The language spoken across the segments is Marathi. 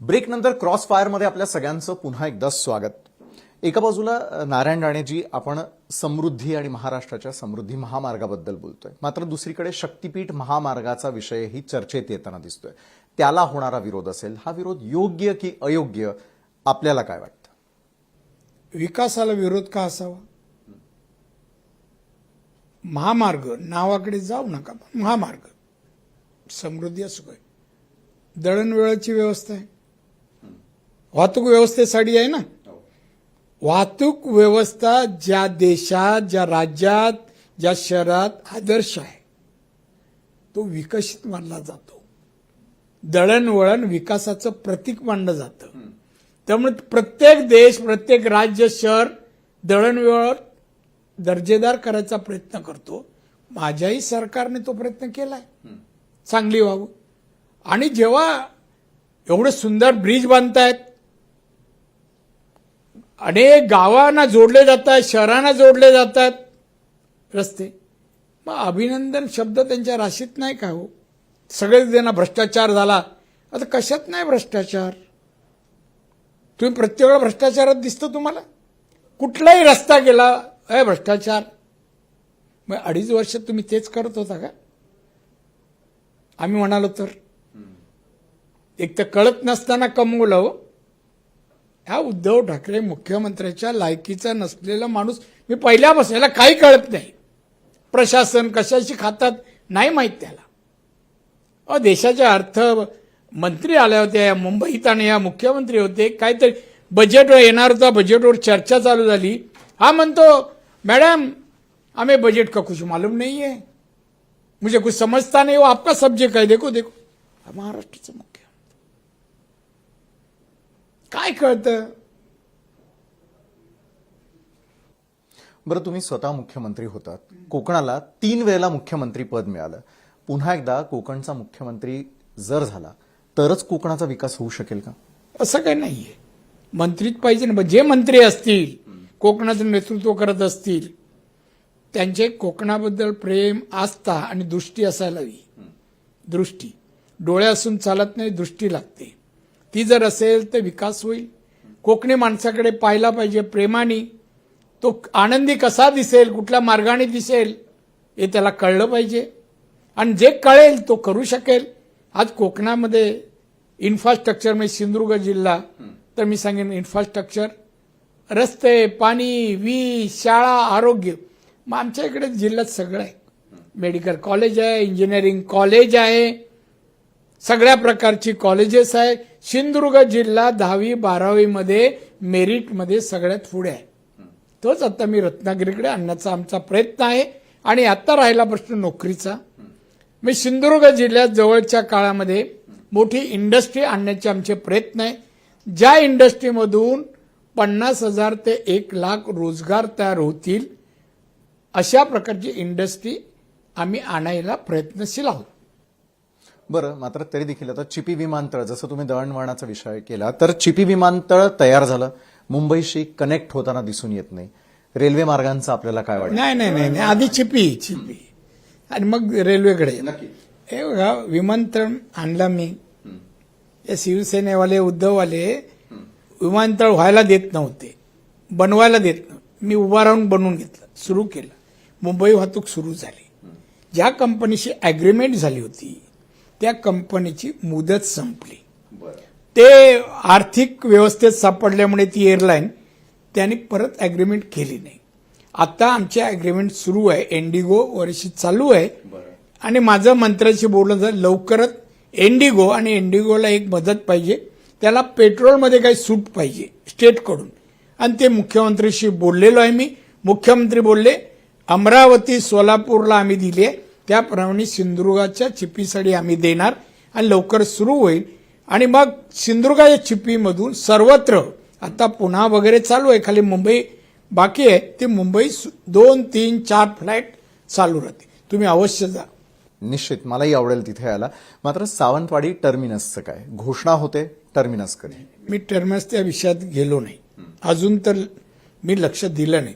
ब्रेकनंतर क्रॉस फायरमध्ये आपल्या सगळ्यांचं पुन्हा एकदा स्वागत. एका बाजूला नारायण राणेजी आपण समृद्धी आणि महाराष्ट्राच्या समृद्धी महामार्गाबद्दल बोलतोय, मात्र दुसरीकडे शक्तीपीठ महामार्गाचा विषयही चर्चेत येताना दिसतोय. त्याला होणारा विरोध असेल, हा विरोध योग्य की अयोग्य, आपल्याला काय वाटतं? विकासाला विरोध का असावा? महामार्ग नावाकडे जाऊ नका. महामार्ग समृद्धी असो काय, दळणवळणाची व्यवस्था आहे, वाहतूक व्यवस्थेसाठी आहे ना. वाहतूक व्यवस्था ज्या देशात, ज्या राज्यात, ज्या शहरात आदर्श आहे तो विकसित मानला जातो. दळणवळण विकासाचं प्रतीक मानलं जातं. त्यामुळे प्रत्येक देश, प्रत्येक राज्य, शहर दळणवळण दर्जेदार करायचा प्रयत्न करतो. माझ्याही सरकारने तो प्रयत्न केलाय, चांगली व्हावं. आणि जेव्हा एवढे सुंदर ब्रिज बांधतायत, अनेक गावांना जोडले जातात, शहरांना जोडले जातात रस्ते, मग अभिनंदन शब्द त्यांच्या राशीत नाही का हो? सगळेच देणार भ्रष्टाचार झाला. आता कशात नाही भ्रष्टाचार? तुम्ही प्रत्येक वेळा भ्रष्टाचारात दिसतो तुम्हाला? कुठलाही रस्ता गेला भ्रष्टाचार. मग 2.5 वर्ष तुम्ही तेच करत होता का? आम्ही म्हणालो तर एक तर कळत नसताना कमवलं हो. हा उद्धव ठाकरे मुख्यमंत्र्याच्या लायकीचा नसलेला माणूस. मी पहिल्यापासून याला काही कळत नाही. प्रशासन कशाशी खातात नाही माहीत त्याला. देशाच्या अर्थ मंत्री आल्या होत्या मुंबईत आणि या मुख्यमंत्री होते. काहीतरी बजेट येणार होता, बजेटवर चर्चा चालू झाली. हा म्हणतो, मैडम हमें बजट का कुछ मालूम नहीं है, मुझे कुछ समझता नहीं, वो आपका सब्जेक्ट है, देखो देखो. महाराष्ट्राचं मुख्यमंत्री काय कळतं? बरं, तुम्ही स्वतः मुख्यमंत्री होतात. कोकणाला 3 वेळेला मुख्यमंत्री पद मिळालं. पुन्हा एकदा कोकणचा मुख्यमंत्री जर झाला तरच कोकणाचा विकास होऊ शकेल का? असं काही नाहीये. मंत्रीच पाहिजे ना. जे मंत्री असतील, कोकणाचं नेतृत्व करत असतील, त्यांचे कोकणाबद्दल प्रेम, आस्था आणि दृष्टी असायला हवी. दृष्टी डोळे असून चालत नाही, दृष्टी लागते. ती जर असेल तर विकास होईल. कोकणी माणसाकडे पाहिला पाहिजे प्रेमाने. तो आनंदी कसा दिसेल, कुठल्या मार्गाने दिसेल हे त्याला कळलं पाहिजे. आणि जे कळेल तो करू शकेल. आज कोकणामध्ये इन्फ्रास्ट्रक्चर म्हणजे सिंधुदुर्ग जिल्हा तर मी सांगेन इन्फ्रास्ट्रक्चर, रस्ते, पाणी, वीज, शाळा, आरोग्य. मग आमच्या इकडे जिल्ह्यात सगळं आहे. मेडिकल कॉलेज आहे, इंजिनिअरिंग कॉलेज आहे, सगळ्या प्रकारची कॉलेजेस आहे. सिंधुदुर्ग जिल्हा 10वी-12वी मध्ये मेरिटमध्ये सगळ्यात पुढे आहे. तोच आता मी रत्नागिरीकडे आणण्याचा आमचा प्रयत्न आहे. आणि आता राहिला प्रश्न नोकरीचा. मी सिंधुदुर्ग जिल्ह्यात जवळच्या काळामध्ये मोठी इंडस्ट्री आणण्याचे आमचे प्रयत्न आहे. ज्या इंडस्ट्रीमधून 50,000 ते 1,00,000 रोजगार तयार होतील अशा प्रकारची इंडस्ट्री आम्ही आणायला प्रयत्नशील आहोत. बरं, मात्र तरी देखील आता चिपी विमानतळ, जसं तुम्ही दळणवळणाचा विषय केला, तर चिपी विमानतळ तयार झालं, मुंबईशी कनेक्ट होताना दिसून येत नाही. रेल्वे मार्गांचं आपल्याला काय वाटतं? नाही नाही नाही, आधी चिपी आणि मग रेल्वेकडे. हे बघा, विमानतळ आणला मी. हे शिवसेनेवाले, उद्धववाले विमानतळ व्हायला देत नव्हते, बनवायला देत नव्हते. मी उभा राहून बनवून घेतलं, सुरू केलं. मुंबई वाहतूक सुरू झाली. ज्या कंपनीशी अग्रीमेंट झाली होती त्या कंपनीची मुदत संपली. ते आर्थिक व्यवस्थेत सापडल्यामुळे ती एअरलाईन त्यांनी परत अग्रीमेंट केली नाही. आता आमचे अग्रीमेंट सुरू आहे, इंडिगो वर्षी चालू आहे. आणि माझं मंत्र्याशी बोलणं झालं, लवकरच इंडिगो आणि इंडिगोला एक मदत पाहिजे, त्याला पेट्रोलमध्ये काही सूट पाहिजे स्टेटकडून. आणि ते मुख्यमंत्रीशी बोललेलो आहे मी. मुख्यमंत्री बोलले अमरावती, सोलापूरला आम्ही दिले, त्याप्रमाणे सिंधुदुर्गाच्या चिपीसाठी आम्ही देणार आणि लवकर सुरू होईल. आणि मग सिंधुदुर्गाच्या चिपीमधून सर्वत्र आता पुन्हा वगैरे चालू आहे, खाली मुंबई बाकी आहे. ते मुंबई 2, 3, 4 फ्लाईट चालू राहते. तुम्ही अवश्य जा. निश्चित, मलाही आवडेल तिथे यायला. मात्र सावंतवाडी टर्मिनसचं काय घोषणा होते? टर्मिनस कधी? मी टर्मिनस त्या विषयात गेलो नाही अजून, तर मी लक्ष दिलं नाही.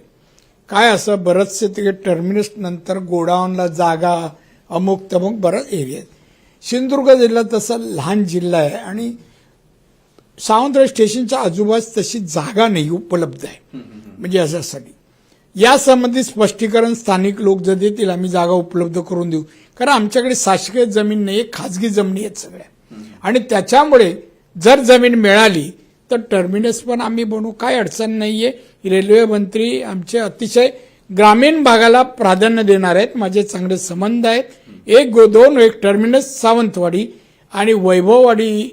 काय असं बरंचसे तिकडे टर्मिनस नंतर गोडाऊनला जागा, अमुक तमुक बराच एरिया. सिंधुदुर्ग जिल्हा तसा लहान जिल्हा आहे आणि सावंतवाडी स्टेशनच्या आजूबाजूस तशी जागा नाही उपलब्ध आहे म्हणजे याच्यासाठी या संबंधी स्पष्टीकरण स्थानिक लोक जर देतील आम्ही जागा उपलब्ध करून देऊ. कारण आमच्याकडे शासकीय जमीन नाही, खाजगी जमिनी आहेत सगळ्या, आणि त्याच्यामुळे जर जमीन मिळाली तर टर्मिनस पण आम्ही बनवू, काय अडचण नाहीये. रेल्वे मंत्री आमचे अतिशय ग्रामीण भागाला प्राधान्य देणार आहेत, माझे चांगले संबंध आहेत. एक टर्मिनस सावंतवाडी आणि वैभववाडी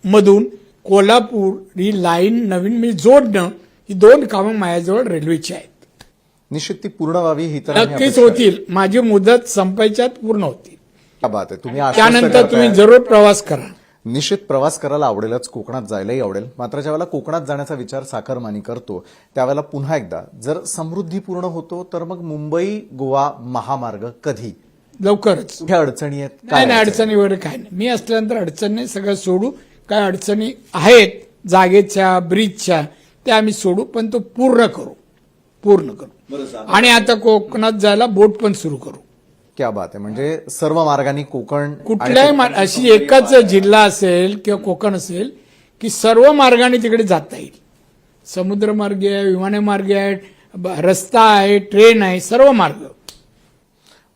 मधून कोल्हापूर ही लाईन नवीन मी जोडणं, ही 2 कामं माझ्याजवळ रेल्वेची आहेत. निश्चित ती पूर्ण व्हावी ही तर आम्ही नक्कीच अपेक्षा होतील, माझी मुदत संपायच्यात पूर्ण होतील. क्या बात आहे. तुम्ही आश्वस्त त्यानंतर करताय. तुम्ही जरूर प्रवास करा. निश्चित प्रवास करायला आवडेलच, कोकणात जायलाही आवडेल. मात्र ज्यावेळेला कोकणात जाण्याचा विचार साखरमानी करतो त्यावेळेला पुन्हा एकदा जर समृद्धी पूर्ण होतो तर मग मुंबई गोवा महामार्ग कधी, लवकरच. कुठे अडचणी आहेत, नाही काय अडचणी वगैरे काय नाही. मी असल्यानंतर अडचण नाही, सगळं सोडू. काय अडचणी आहेत जागेच्या ब्रिजच्या त्या आम्ही सोडू, पण तो पूर्ण करू. आणि आता कोकणात जायला बोट पण सुरू करू. क्या बात आहे. म्हणजे सर्व मार्गाने कोकण कुठल्याही अशी एकच जिल्हा असेल किंवा कोकण असेल की सर्व मार्गाने तिकडे जाता येईल. समुद्रमार्ग आहे, विमानमार्ग आहे, रस्ता आहे, ट्रेन आहे, सर्व मार्ग.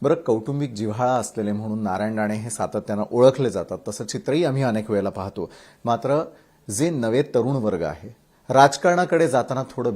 बरं, कौटुंबिक जिव्हाळा असलेले म्हणून नारायण राणे हे सातत्यानं ओळखले जातात, तसं चित्रही आम्ही अनेक वेळेला पाहतो. मात्र जे नवे तरुण वर्ग आहे राजकारणाकडे जाताना थोडं